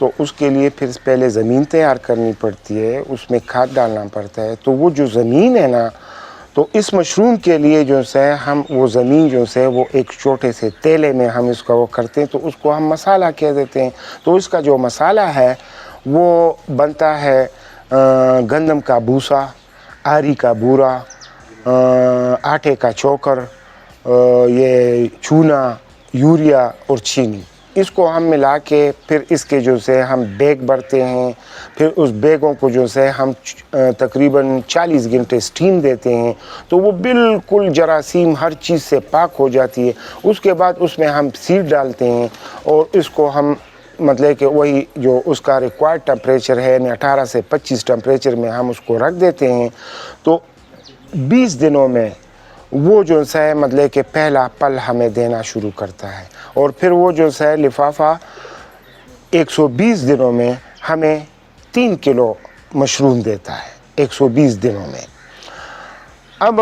تو اس کے لیے پھر پہلے زمین تیار کرنی پڑتی ہے، اس میں کھاد ڈالنا پڑتا ہے. تو وہ جو زمین ہے نا، تو اس مشروم کے لیے جو ہے ہم وہ زمین جو ہے وہ ایک چھوٹے سے تیلے میں ہم اس کا وہ کرتے ہیں، تو اس کو ہم مسالہ کہہ دیتے ہیں. تو اس کا جو مسالہ ہے وہ بنتا ہے گندم کا بھوسا، آری کا بورا، آٹے کا چوکر، یہ چونا، یوریا اور چینی. اس کو ہم ملا کے پھر اس کے جو سے ہم بیگ بھرتے ہیں. پھر اس بیگوں کو جو سے ہم تقریباً 40 گھنٹے اسٹیم دیتے ہیں، تو وہ بالکل جراثیم ہر چیز سے پاک ہو جاتی ہے. اس کے بعد اس میں ہم سیڈ ڈالتے ہیں اور اس کو ہم مطلب کہ وہی جو اس کا ریکوائرڈ ٹمپریچر ہے، یعنی 18 سے 25 ٹمپریچر میں ہم اس کو رکھ دیتے ہیں. تو 20 دنوں میں وہ جو ہے مطلب کہ پہلا پل ہمیں دینا شروع کرتا ہے، اور پھر وہ جو ہے لفافہ 120 دنوں میں ہمیں 3 کلو مشروم دیتا ہے، 120 دنوں میں. اب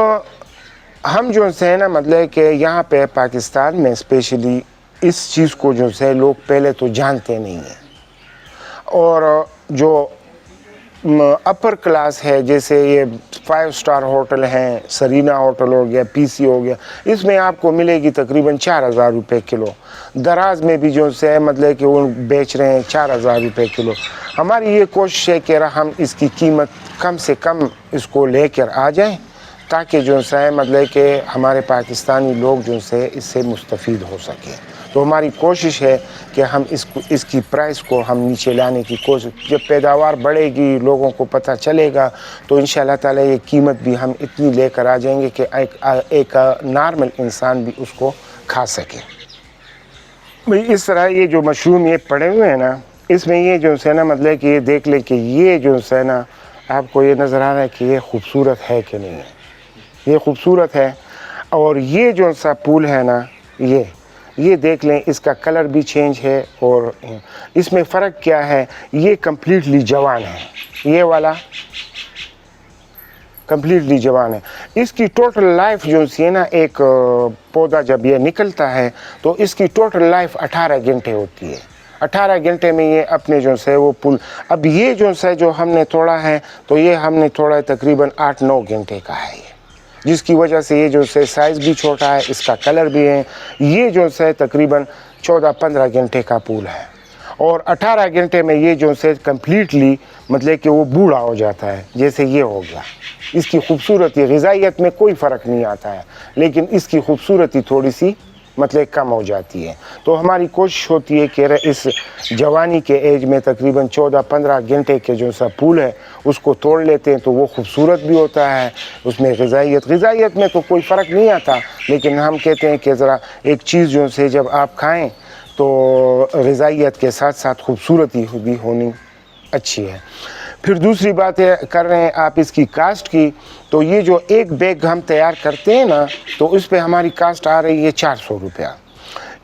ہم جو ہے نا مطلب کہ یہاں پہ پاکستان میں اسپیشلی اس چیز کو جو ہے لوگ پہلے تو جانتے نہیں ہیں، اور جو اپر کلاس ہے جیسے یہ 5 اسٹار ہوٹل ہیں، سرینا ہوٹل ہو گیا، پی سی ہو گیا، اس میں آپ کو ملے گی تقریباً 4000 روپے کلو. دراز میں بھی جو ہے مطلب کہ وہ بیچ رہے ہیں 4000 روپے کلو. ہماری یہ کوشش ہے کہ ہم اس کی قیمت کم سے کم اس کو لے کر آ جائیں، تاکہ جو ہے مطلب کہ ہمارے پاکستانی لوگ جو ہے اس سے مستفید ہو سکیں. تو ہماری کوشش ہے کہ ہم اس کی پرائس کو ہم نیچے لانے کی کوشش. جب پیداوار بڑھے گی، لوگوں کو پتہ چلے گا، تو انشاءاللہ تعالی یہ قیمت بھی ہم اتنی لے کر آ جائیں گے کہ ایک نارمل انسان بھی اس کو کھا سکے. بھئی اس طرح یہ جو مشروم یہ پڑے ہوئے ہیں نا، اس میں یہ جو ہے نا مطلب کہ یہ دیکھ لیں کہ یہ جو ہے نا آپ کو یہ نظر آ رہا ہے کہ یہ خوبصورت ہے کہ نہیں ہے. یہ خوبصورت ہے. اور یہ جو سا پھول ہے نا، یہ دیکھ لیں، اس کا کلر بھی چینج ہے. اور اس میں فرق کیا ہے، یہ کمپلیٹلی جوان ہے، یہ والا کمپلیٹلی جوان ہے. اس کی ٹوٹل لائف جو ہے نا، ایک پودا جب یہ نکلتا ہے تو اس کی ٹوٹل لائف 18 گھنٹے ہوتی ہے. 18 گھنٹے میں یہ اپنے جو ہے وہ پھول. اب یہ جو ہے جو ہم نے توڑا ہے، تو یہ ہم نے توڑا ہے تقریباً 8-9 گھنٹے کا ہے یہ، جس کی وجہ سے یہ جو ہے سائز بھی چھوٹا ہے، اس کا کلر بھی ہے. یہ جو ہے تقریباً 14-15 گھنٹے کا پھول ہے، اور 18 گھنٹے میں یہ جو ہے کمپلیٹلی مطلب کہ وہ بوڑھا ہو جاتا ہے، جیسے یہ ہو گیا. اس کی خوبصورتی غذائیت میں کوئی فرق نہیں آتا ہے، لیکن اس کی خوبصورتی تھوڑی سی مطلب کم ہو جاتی ہے. تو ہماری کوشش ہوتی ہے کہ اس جوانی کے ایج میں تقریباً 14-15 گھنٹے کے جو سا پھول ہے اس کو توڑ لیتے ہیں، تو وہ خوبصورت بھی ہوتا ہے. اس میں غذائیت میں تو کوئی فرق نہیں آتا، لیکن ہم کہتے ہیں کہ ذرا ایک چیز جو سے جب آپ کھائیں تو غذائیت کے ساتھ ساتھ خوبصورتی بھی ہونی اچھی ہے. پھر دوسری بات ہے کر رہے ہیں آپ اس کی کاسٹ کی. تو یہ جو ایک بیگ ہم تیار کرتے ہیں نا، تو اس پہ ہماری کاسٹ آ رہی ہے 400 روپیہ.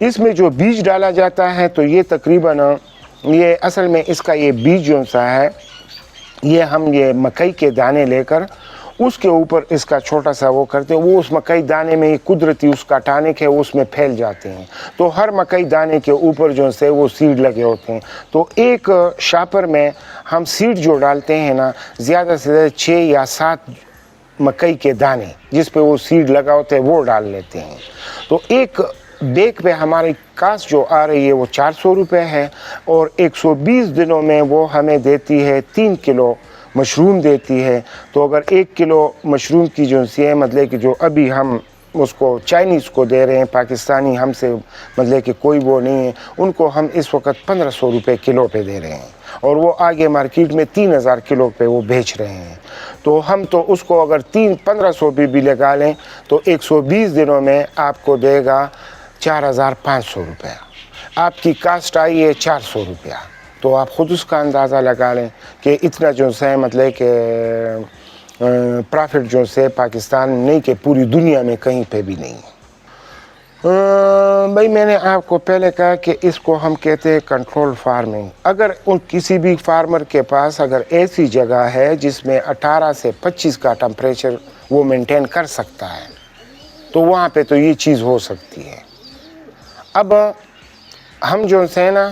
اس میں جو بیج ڈالا جاتا ہے تو یہ تقریباً یہ اصل میں اس کا یہ بیج جو سا ہے، یہ ہم یہ مکئی کے دانے لے کر اس کے اوپر اس کا چھوٹا سا وہ کرتے ہیں. وہ اس مکئی دانے میں قدرتی اس کا ٹانک ہے، وہ اس میں پھیل جاتے ہیں. تو ہر مکئی دانے کے اوپر جو سے وہ سیڈ لگے ہوتے ہیں. تو ایک شاپر میں ہم سیڈ جو ڈالتے ہیں نا، زیادہ سے زیادہ 6 یا 7 مکئی کے دانے جس پہ وہ سیڈ لگا ہوتا ہے وہ ڈال لیتے ہیں. تو ایک بیگ پہ ہماری کاسٹ جو آ رہی ہے وہ 400 روپے ہے، اور 120 دنوں میں وہ ہمیں دیتی ہے 3 کلو مشروم دیتی ہے. تو اگر 1 کلو مشروم کی جو سی ہے مطلب کہ جو ابھی ہم اس کو چائنیز کو دے رہے ہیں، پاکستانی ہم سے مطلب کہ کوئی وہ نہیں ہے، ان کو ہم اس وقت 1500 روپے کلو پہ دے رہے ہیں، اور وہ آگے مارکیٹ میں 3000 کلو پہ وہ بیچ رہے ہیں. تو ہم تو اس کو اگر 1500 بھی لگا لیں تو 120 دنوں میں آپ کو دے گا 4500 روپیہ. آپ کی کاسٹ آئی ہے 400 روپیہ. تو آپ خود اس کا اندازہ لگا لیں کہ اتنا جو ہے مطلب کہ پرافٹ جو سے پاکستان نہیں کہ پوری دنیا میں کہیں پہ بھی نہیں ہے. بھائی میں نے آپ کو پہلے کہا کہ اس کو ہم کہتے ہیں کنٹرول فارمنگ. اگر کسی بھی فارمر کے پاس اگر ایسی جگہ ہے جس میں 18 سے 25 کا ٹمپریچر وہ مینٹین کر سکتا ہے، تو وہاں پہ تو یہ چیز ہو سکتی ہے. اب ہم جو ہے نا،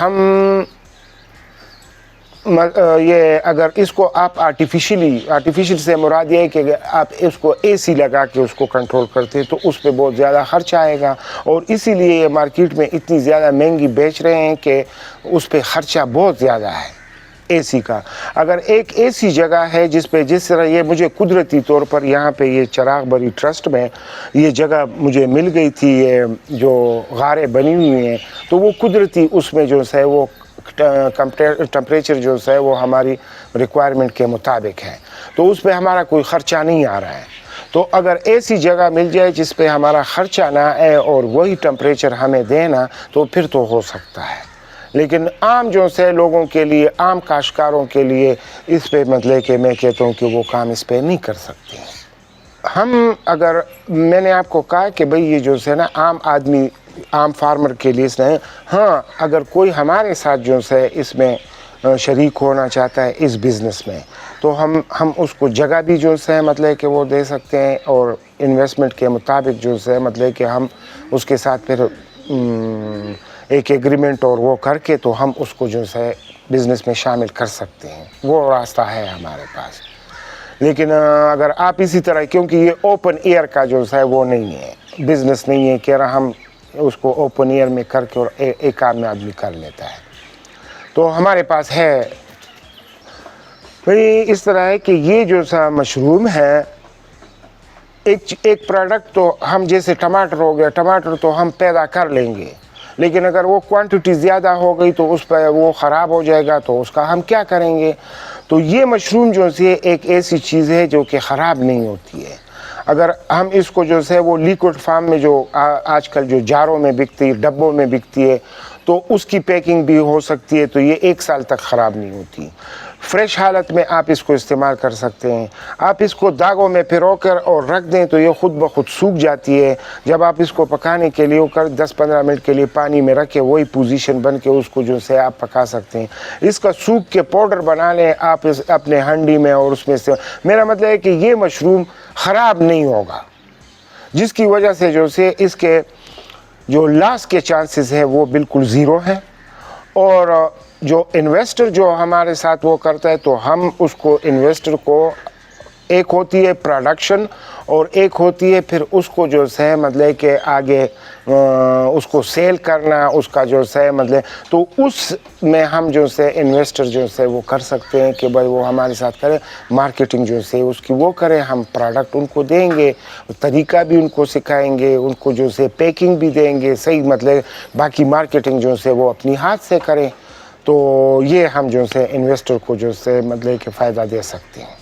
ہم یہ اگر اس کو آپ آرٹیفیشل سے مراد یہ ہے کہ آپ اس کو اے سی لگا کے اس کو کنٹرول کرتے تو اس پہ بہت زیادہ خرچ آئے گا، اور اسی لیے یہ مارکیٹ میں اتنی زیادہ مہنگی بیچ رہے ہیں کہ اس پہ خرچہ بہت زیادہ ہے اے سی کا۔ اگر ایک ایسی جگہ ہے جس طرح یہ مجھے قدرتی طور پر یہاں پہ یہ چراغ بری ٹرسٹ میں یہ جگہ مجھے مل گئی تھی، یہ جو غاریں بنی ہوئی ہیں، تو وہ قدرتی اس میں جو ہے وہ ٹمپریچر جو ہے وہ ہماری ریکوائرمنٹ کے مطابق ہے، تو اس پہ ہمارا کوئی خرچہ نہیں آ رہا ہے۔ تو اگر ایسی جگہ مل جائے جس پہ ہمارا خرچہ نہ آئے اور وہی ٹمپریچر ہمیں دینا، تو پھر تو ہو سکتا ہے۔ لیکن عام جو سے لوگوں کے لیے، عام کاشتکاروں کے لیے اس پہ مطلب کہ میں کہتا ہوں کہ وہ کام اس پہ نہیں کر سکتے ہیں۔ ہم اگر میں نے آپ کو کہا کہ بھئی یہ جو ہے نا عام آدمی، عام فارمر کے لیے اس نے، ہاں اگر کوئی ہمارے ساتھ جو ہے اس میں شریک ہونا چاہتا ہے اس بزنس میں، تو ہم اس کو جگہ بھی جو ہے مطلب کہ وہ دے سکتے ہیں، اور انویسٹمنٹ کے مطابق جو ہے مطلب کہ ہم اس کے ساتھ پھر ایک ایگریمنٹ اور وہ کر کے تو ہم اس کو جو ہے بزنس میں شامل کر سکتے ہیں، وہ راستہ ہے ہمارے پاس۔ لیکن اگر آپ اسی طرح، کیونکہ یہ اوپن ایئر کا جو ہے وہ نہیں ہے، بزنس نہیں ہے کہ ہم اس کو اوپن ایئر میں کر کے اور ایک آدمی کر لیتا ہے، تو ہمارے پاس ہے بھئی اس طرح ہے کہ یہ جو سا مشروم ہے، ایک پروڈکٹ تو ہم جیسے ٹماٹر ہو گیا، ٹماٹر تو ہم پیدا کر لیں گے، لیکن اگر وہ کوانٹٹی زیادہ ہو گئی تو اس پہ وہ خراب ہو جائے گا، تو اس کا ہم کیا کریں گے؟ تو یہ مشروم جو ہے ایک ایسی چیز ہے جو کہ خراب نہیں ہوتی ہے۔ اگر ہم اس کو جو ہے وہ لیکوڈ فارم میں جو آج کل جو جاروں میں بکتی ہے، ڈبوں میں بکتی ہے، تو اس کی پیکنگ بھی ہو سکتی ہے، تو یہ 1 سال تک خراب نہیں ہوتی۔ فریش حالت میں آپ اس کو استعمال کر سکتے ہیں۔ آپ اس کو داغوں میں پھرو کر اور رکھ دیں تو یہ خود بخود سوکھ جاتی ہے۔ جب آپ اس کو پکانے کے لیے 10-15 منٹ کے لیے پانی میں رکھے، وہی پوزیشن بن کے اس کو جو ہے آپ پکا سکتے ہیں۔ اس کا سوکھ کے پاؤڈر بنا لیں آپ اپنے ہانڈی میں، اور اس میں سے میرا مطلب ہے کہ یہ مشروم خراب نہیں ہوگا، جس کی وجہ سے جو ہے اس کے جو لاس کے چانسز ہے وہ بالکل زیرو ہیں۔ اور جو انویسٹر جو ہمارے ساتھ وہ کرتا ہے، تو ہم اس کو انویسٹر کو، ایک ہوتی ہے پروڈکشن اور ایک ہوتی ہے پھر اس کو جو ہے مطلب کہ آگے اس کو سیل کرنا، اس کا جو ہے مطلب، تو اس میں ہم جو ہے انویسٹر جو ہے وہ کر سکتے ہیں کہ بھائی وہ ہمارے ساتھ کرے، مارکیٹنگ جو ہے اس کی وہ کریں، ہم پروڈکٹ ان کو دیں گے، طریقہ بھی ان کو سکھائیں گے، ان کو جو ہے پیکنگ بھی دیں گے صحیح، مطلب باقی مارکیٹنگ جو ہے وہ اپنی ہاتھ سے کریں، تو یہ ہم جو ہے انویسٹر کو جو ہے مطلب کہ فائدہ دے سکتے ہیں۔